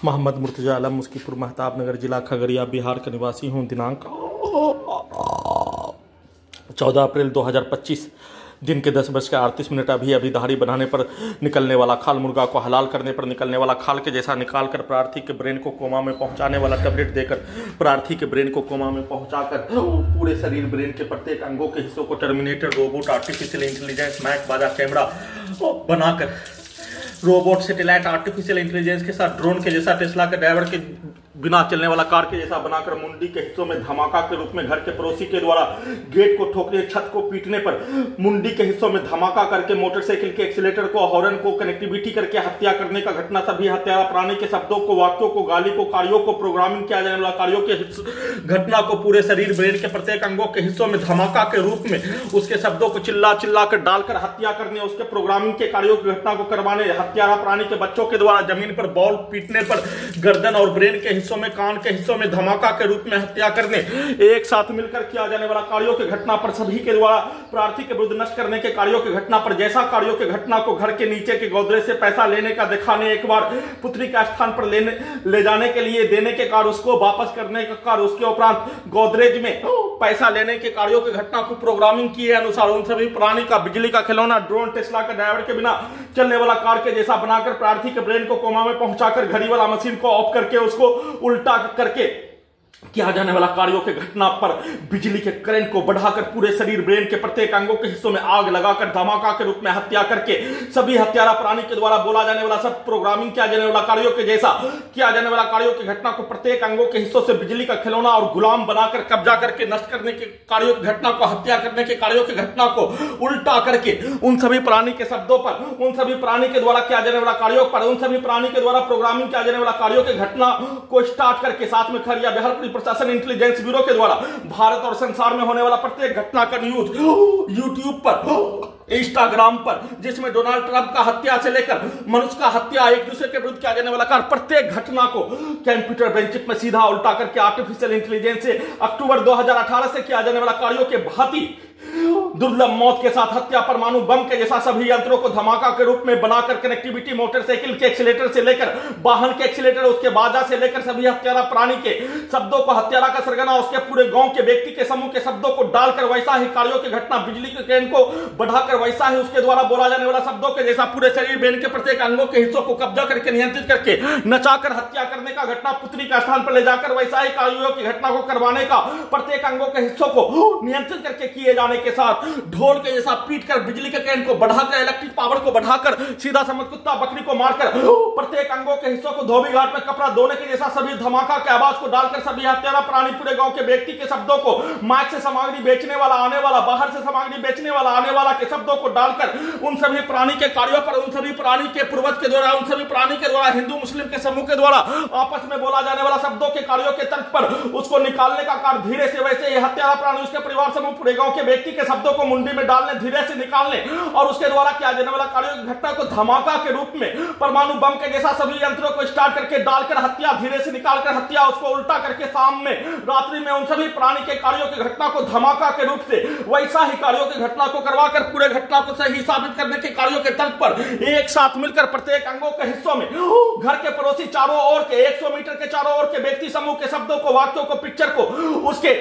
मोहम्मद मुर्तजा आलम मुस्कीपुर महताब नगर जिला खगड़िया बिहार का निवासी हूँ। दिनांक 14 अप्रैल 2025 दिन के 10:38 अभी दाढ़ी बनाने पर निकलने वाला खाल, मुर्गा को हलाल करने पर निकलने वाला खाल के जैसा निकालकर प्रार्थी के ब्रेन को कोमा में पहुंचाने वाला टैबलेट देकर प्रार्थी के ब्रेन को कोमा में पहुंचाकर पूरे शरीर ब्रेन के प्रत्येक अंगों के हिस्सों को टर्मिनेटर रोबोट आर्टिफिशियल इंटेलिजेंस मैक बाजा कैमरा बनाकर रोबोट सैटेलाइट आर्टिफिशियल इंटेलिजेंस के साथ ड्रोन के जैसा टेस्ला के ड्राइवर के बिना चलने वाला कार के जैसा बनाकर मुंडी के हिस्सों में धमाका के रूप में घर के पड़ोसी के द्वारा गेट को ठोकने, छत को पीटने पर मुंडी के हिस्सों में धमाका करके मोटरसाइकिल के एक्सीलेटर को, हॉर्न को कनेक्टिविटी करके हत्या करने का घटना सभी हत्यारा प्राणी के शब्दों को, वाक्यों को, गाली को, कार्यों को, प्रोग्रामिंग किया जाने वाला कार्यों के घटना को पूरे शरीर ब्रेन के प्रत्येक अंगों के हिस्सों में धमाका के रूप में उसके शब्दों को चिल्ला चिल्ला कर डालकर हत्या करने, उसके प्रोग्रामिंग के कार्यों की घटना को करवाने, हत्यारा प्राणी के बच्चों के द्वारा जमीन पर बॉल पीटने पर गर्दन और ब्रेन के हिस्सों में, कान के हिस्सों में धमाका के रूप में हत्या करने, एक साथ मिलकर किया जाने वाला कार्यों की घटना पर सभी के द्वारा प्रार्थी के विरुद्ध नष्ट करने के कार्यों की घटना पर, जैसा कार्यों की घटना को घर के नीचे के गोदरेज से पैसा लेने का दिखाने, एक बार पुत्री का स्थान पर ले जाने के लिए देने के कार्य, उसको वापस करने का कार्य, उसके उपरांत गोदरेज में पैसा लेने के कार्यों की घटना को प्रोग्रामिंग किए अनुसार उन सभी प्राणी का बिजली का खिलौना ड्रोन टेस्ला के ड्राइवर के बिना चलने वाला कार के जैसा बनाकर प्रार्थी के ब्रेन को कोमा में पहुंचाकर घड़ी वाला मशीन को ऑफ करके उसको उल्टा करके किया जाने वाला कार्यों के घटना पर बिजली के करंट को बढ़ाकर पूरे शरीर ब्रेन के प्रत्येक अंगों के हिस्सों में आग लगाकर धमाका के रूप में हत्या करके सभी हत्यारा प्राणी के द्वारा बोला जाने वाला सब प्रोग्रामिंग किया जाने वाला कार्यों के जैसा किया जाने वाला कार्यों की घटना को प्रत्येक अंगों के हिस्सों से बिजली का खिलौना और गुलाम बनाकर कब्जा करके नष्ट करने के कार्यों की घटना को, हत्या करने के कार्यों की घटना को उल्टा करके उन सभी प्राणी के शब्दों पर, उन सभी प्राणी के द्वारा किया जाने वाला कार्यों पर, उन सभी प्राणी के द्वारा प्रोग्रामिंग किया जाने वाला कार्यों की घटना को स्टार्ट करके साथ में खड़िया बिहार प्रशासन इंटेलिजेंस ब्यूरो के द्वारा भारत और संसार में होने वाला प्रत्येक घटना का न्यूज यूट्यूब पर, इंस्टाग्राम पर, जिसमें डोनाल्ड ट्रंप का हत्या से लेकर मनुष्य का हत्या, एक दूसरे के विरुद्ध किया जाने वाला कार्य, प्रत्येक घटना को कंप्यूटर ब्रेन चिप में सीधा उल्टा करके आर्टिफिशियल इंटेलिजेंस से अक्टूबर 2018 से किया जाने वाला कार्यों के भांति दुर्लभ मौत के साथ हत्या, परमाणु बम के जैसा सभी यंत्रों को धमाका के रूप में बनाकर कनेक्टिविटी, मोटरसाइकिल के एक्सीलेटर से लेकर वाहन के एक्सीलेटर, उसके बाजा से लेकर सभी हत्यारा प्राणी के शब्दों को, हत्यारा का सरगना, उसके पूरे गांव के व्यक्ति के समूह के शब्दों को डालकर वैसा ही कार्यों की घटना, बिजली के करंट को बढ़ाकर वैसा ही उसके द्वारा बोला जाने वाला शब्दों के जैसा पूरे शरीर ब्रेन के प्रत्येक अंगों के हिस्सों को कब्जा करके नियंत्रित करके नचाकर हत्या करने का घटना, पुत्री का स्थान पर ले जाकर वैसा ही कार्यों की घटना को करवाने का, प्रत्येक अंगों के हिस्सों को नियंत्रित करके किए जाने के साथ ढोल के जैसा पीटकर बिजली के करंट को बढ़ाकर, इलेक्ट्रिक पावर को बढ़ाकर सीधा समझ कुत्ता बकरी को मारकर प्रत्येक अंगों के हिस्सों को धोबी घाट में कपड़ा धोने के जैसा सभी धमाका के आवाज को डालकर सभी हत्यारा प्राणी पूरे गांव के व्यक्ति के शब्दों को, माइक से सामग्री बेचने वाला आने वाला, बाहर से सामग्री बेचने वाला आने वाला के शब्दों को डालकर उन सभी प्राणी के कार्यों पर, उन सभी प्राणी के पूर्वज के द्वारा, उन सभी प्राणी के द्वारा हिंदू मुस्लिम के समूह के द्वारा आपस में बोला जाने वाला शब्दों के कार्यों के तर्क पर उसको निकालने का कार्य धीरे से वैसे ही हत्यारा प्राणी उसके परिवार समूह पूरे गांव के व्यक्ति के शब्दों को मुंडी में डालने, धीरे से निकालने और उसके द्वारा किया जाने वाला कार्यों की घटना को धमाका के रूप में परमाणु बम के जैसा सभी यंत्रों को स्टार्ट करके डालकर हत्या, धीरे से निकालकर हत्या, उसको उल्टा करके शाम में, रात्रि में उन सभी प्राणी के कार्यों की घटना को धमाका के रूप से वैसा ही कार्यों की घटना को करवाकर पूरे घटना को सही साबित करने के कार्यों के तर्क पर एक साथ मिलकर प्रत्येक अंगों के हिस्सों में घर के पड़ोसी चारों ओर के 100 मीटर के चारों ओर के व्यक्ति समूह के शब्दों को, वाक्यों को, पिक्चर को उसके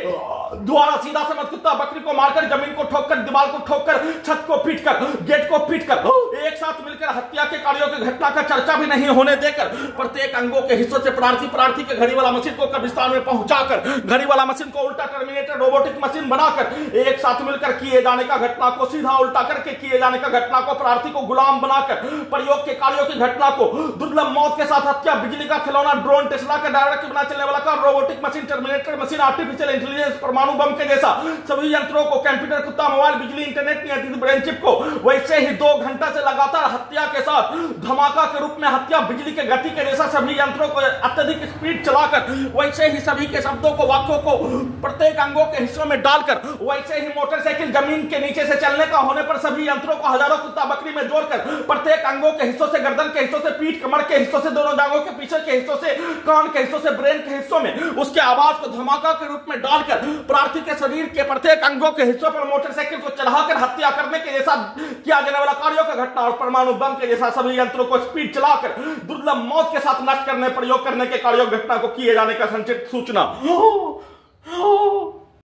द्वारा सीधा समझ कुत्ता बकरी को मारकर, जमीन को ठोककर, दीवार को ठोककर, छत को पीटकर, गेट को पीटकर एक साथ मिलकर हत्या के कार्यों की घटना का चर्चा भी नहीं होने देकर प्रत्येक अंगों के हिस्सों से प्रार्थी के घड़ी वाला मशीन को कब्रिस्तान में पहुंचाकर घड़ी वाला मशीन को उल्टा टर्मिनेटर रोबोटिक मशीन बनाकर एक साथ मिलकर किए जाने का घटना को सीधा उल्टा करके किए जाने का घटना को प्रार्थी को गुलाम बनाकर प्रयोग के कार्यों की घटना को दुर्लभ मौत के साथ हत्या, बिजली का खिलौना, ड्रोन टेस्ला का ड्राइवर के बिना चलने वाला car, robotic machine, terminator machine, artificial intelligence, परमाणु बम के जैसा सभी यंत्रों को, कंप्यूटर, कुत्ता, मोबाइल, बिजली, इंटरनेट, नियंत्रित ब्रेन चिप को वैसे ही 2 घंटा से लगातार हत्या के साथ धमाका के रूप में हत्या, बिजली के गति के जैसा सभी यंत्रों को अत्यधिक स्पीड चलाकर वैसे ही सभी के शब्दों को, वाक्यों को प्रत्येक अंगों के हिस्सों में डालकर वैसे ही मोटरसाइकिल जमीन के नीचे से चलने का होने पर सभी यंत्रों को हजारों कुत्ता बकरी में जोड़कर प्रत्येक अंगों के हिस्सों से, गर्दन के हिस्सों से, पीठ कमर के हिस्सों से, दोनों जांघों के पीछे के हिस्सों से, कान के हिस्सों से, ब्रेन के हिस्सों में उसके आवाज को धमाका के रूप में डालकर प्रार्थी के शरीर के प्रत्येक अंगों के हिस्सों पर मोटरसाइकिल को चढ़ाकर हत्या करने के जैसा किया जाने वाला कार्यों का घटना और परमाणु बम के जैसा सभी यंत्रों को स्पीड चलाकर दुर्लभ मौत के साथ नष्ट करने प्रयोग करने के कार्यों घटना को किए जाने का संचित सूचना।